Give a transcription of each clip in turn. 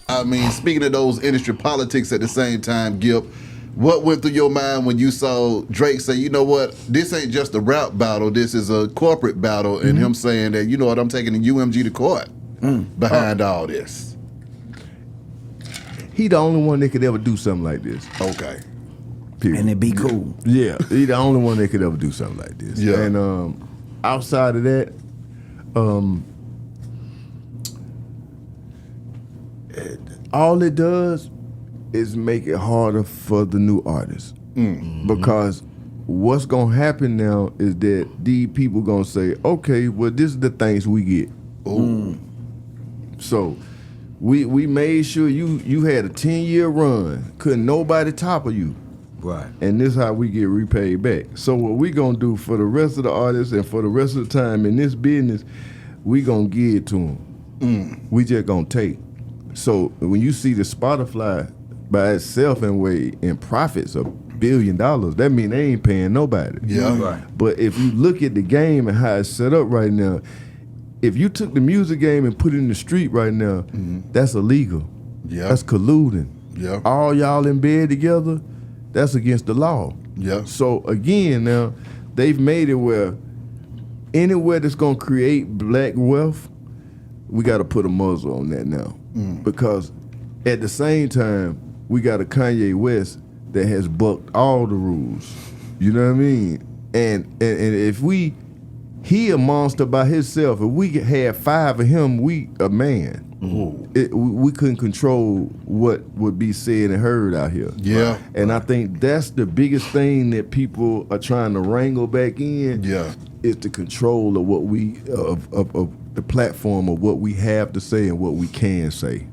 I mean, speaking of those industry politics at the same time, Gipp, what went through your mind when you saw Drake say, you know what, this ain't just a rap battle, this is a corporate battle, and him saying that, you know what, I'm taking the UMG to court behind all this? He the only one that could ever do something like this. Okay. Period. And it be cool. Yeah, he the only one that could ever do something like this. Yeah. And outside of that, all it does is make it harder for the new artists. Because what's gonna happen now is that these people gonna say, okay, well, this is the things we get. So we made sure you had a 10-year run, couldn't nobody topple you. Right. And this is how we get repaid back. So what we gonna do for the rest of the artists and for the rest of the time in this business, we gonna give it to them. We just gonna take. So when you see the Spotify by itself in profits $1 billion, that mean they ain't paying nobody. Yeah. Right. But if you look at the game and how it's set up right now, if you took the music game and put it in the street right now, that's illegal. Yeah. That's colluding. Yeah. All y'all in bed together, that's against the law. Yeah. So again, now they've made it where anywhere that's gonna create black wealth, we got to put a muzzle on that now. Because at the same time, we got a Kanye West that has bucked all the rules. You know what I mean? And if he a monster by himself. If we had 5 of him, we a man. We couldn't control what would be said and heard out here. Yeah. And I think that's the biggest thing that people are trying to wrangle back in. Yeah. Is the control of what we of the platform of what we have to say and what we can say.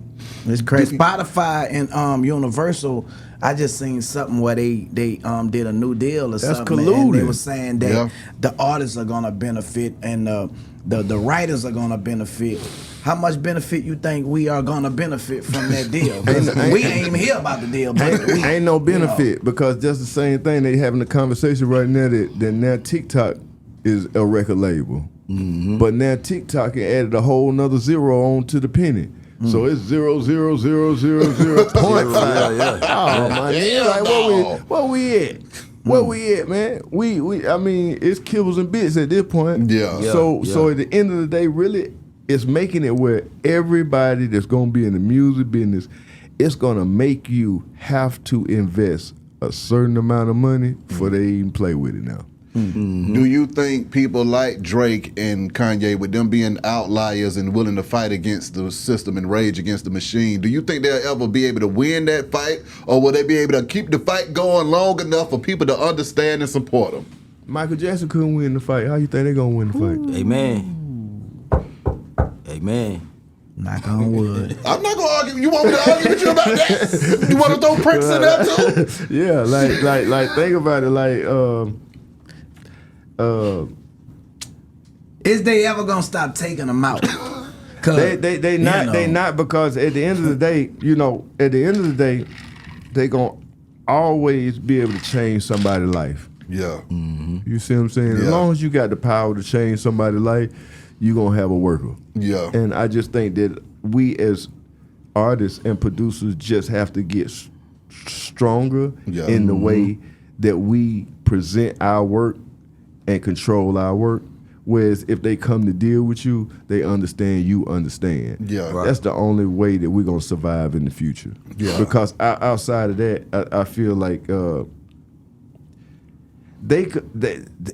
It's crazy. Spotify and Universal, I just seen something where they did a new deal or That's something. colluding. And they were saying that the artists are gonna benefit and the writers are gonna benefit. How much benefit you think we are gonna benefit from that deal? We ain't even hear about the deal, but Ain't no benefit because that's the same thing. They having a conversation right now that now TikTok is a record label. But now TikTok added a whole nother zero on to the penny. So it's 0.5. Oh my God! Like where we at? Where we at, man? I mean, it's kibbles and bits at this point. Yeah. So at the end of the day, really, it's making it where everybody that's gonna be in the music business, it's gonna make you have to invest a certain amount of money before they even play with it now. Do you think people like Drake and Kanye, with them being outliers and willing to fight against the system and rage against the machine, do you think they'll ever be able to win that fight, or will they be able to keep the fight going long enough for people to understand and support them? Michael Jackson couldn't win the fight. How you think they're gonna win the fight? Amen. Amen. knock on wood. I'm not gonna argue. You want me to argue with you about that? You want to throw Prince in there too? Yeah, like think about it, Is they ever gonna stop taking them out? They not because at the end of the day, they gonna always be able to change somebody's life. Yeah. Mm-hmm. You see what I'm saying? Yeah. As long as you got the power to change somebody's life, you gonna have a worker. Yeah. And I just think that we as artists and producers just have to get stronger in the way that we present our work and control our work. Whereas if they come to deal with you, they understand you understand. Yeah. Right. That's the only way that we're gonna survive in the future. Yeah. Because outside of that, I feel like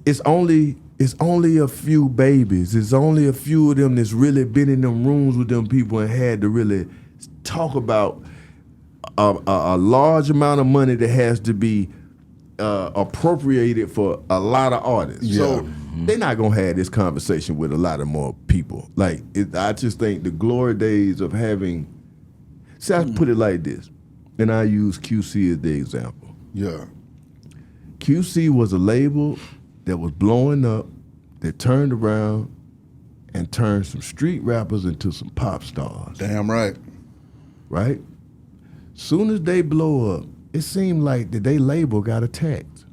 it's only a few babies. It's only a few of them that's really been in them rooms with them people and had to really talk about a large amount of money that has to be appropriated for a lot of artists. Yeah. So they're not gonna have this conversation with a lot of more people. I just think the glory days of having. See, I put it like this, and I use QC as the example. Yeah. QC was a label that was blowing up, that turned around and turned some street rappers into some pop stars. Damn right. Right? Soon as they blow up, it seemed like that they label got attacked.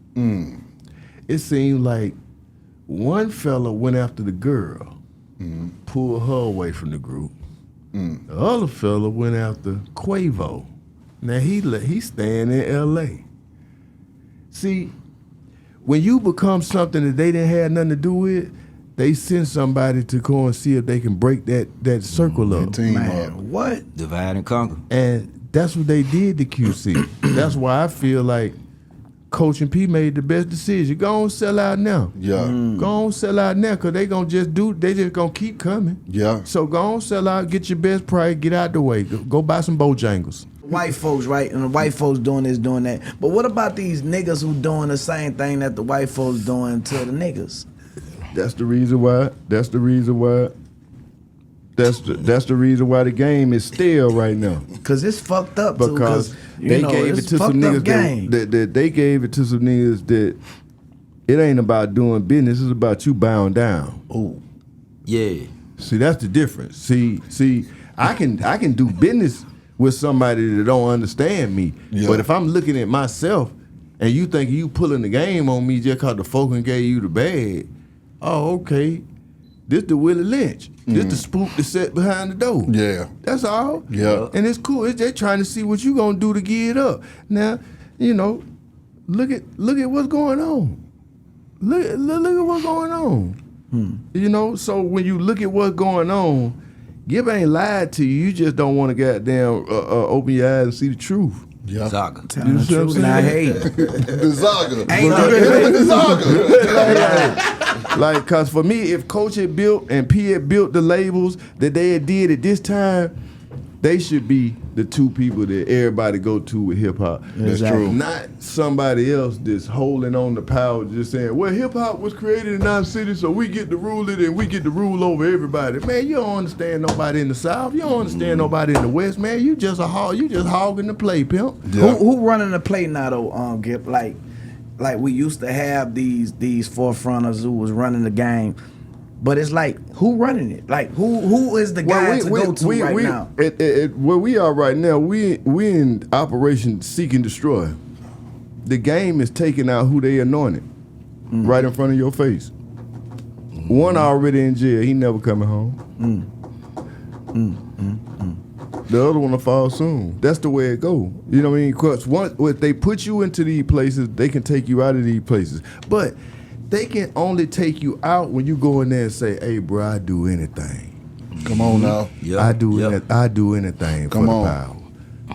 It seemed like one fella went after the girl, pulled her away from the group. The other fella went after Quavo. Now he's staying in L.A. See, when you become something that they didn't have nothing to do with, they send somebody to go and see if they can break that circle up. Team up. Man, what? Divide and conquer. And that's what they did to QC. That's why I feel like Coach and P made the best decision. Go on, sell out now. Yeah. Go on, sell out now, because they just gonna keep coming. Yeah. So go on, sell out, get your best price, get out the way. Go buy some Bojangles. White folks, right? And the white folks doing this, doing that. But what about these niggas who doing the same thing that the white folks doing to the niggas? That's the reason why. That's the reason why the game is stale right now. Cause it's fucked up too. Because You they know, gave it it's to some fucked up niggas game. that they gave it to some niggas that it ain't about doing business, it's about you bowing down. Ooh. Yeah. See, that's the difference. See, I can do business with somebody that don't understand me. Yeah. But if I'm looking at myself and you think you pulling the game on me just cause the folk gave you the bag, oh, okay. This the Willie Lynch. This the spook that sat behind the door. Yeah. That's all. Yeah. And it's cool. They're trying to see what you gonna do to get it up. Now, you know, look at what's going on. Look at what's going on. You know, so when you look at what's going on, Gipp ain't lied to you. You just don't want to goddamn open your eyes and see the truth. Yeah. Zaga. Telling the truth, and I hate it. The Zaga. Ain't no The Zaga. Like, cause for me, if Coach had built and P had built the labels that they had did at this time, they should be the two people that everybody go to with hip hop. That's true. Not somebody else that's holding on the power, just saying, well, hip hop was created in our city, so we get to rule it and we get to rule over everybody. Man, you don't understand nobody in the South. You don't understand nobody in the West, man. You just hogging the play, pimp. Yeah. Who running the play now though, Gipp? Like we used to have these forefronters who was running the game. But it's like, who running it? Like, who is the guy to go to right now? Where we are right now, we in Operation Seek and Destroy. The game is taking out who they anointed right in front of your face. One already in jail. He never coming home. The other one will fall soon. That's the way it go. You know what I mean? Because if they put you into these places, they can take you out of these places. But they can only take you out when you go in there and say, "Hey, bro, I do anything. Come on now. Yep. I do anything for the power."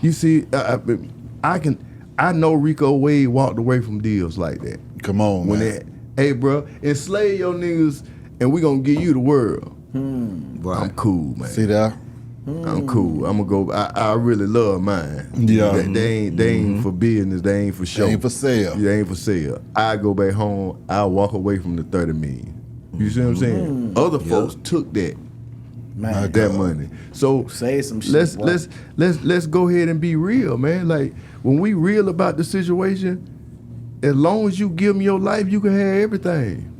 You see, I know Rico Wade walked away from deals like that. Come on, When man. hey, bro, enslave your niggas, and we gonna give you the world. Right. I'm cool, man. See that? I'm cool. I'm gonna go. I really love mine. Yeah. They ain't for business. They ain't for show. Ain't for sale. They ain't for sale. I go back home. I walk away from the 30 million. You see what I'm saying? Other folks took that money. So Say some shit. let's go ahead and be real, man. Like when we real about the situation, as long as you give them your life, you can have everything.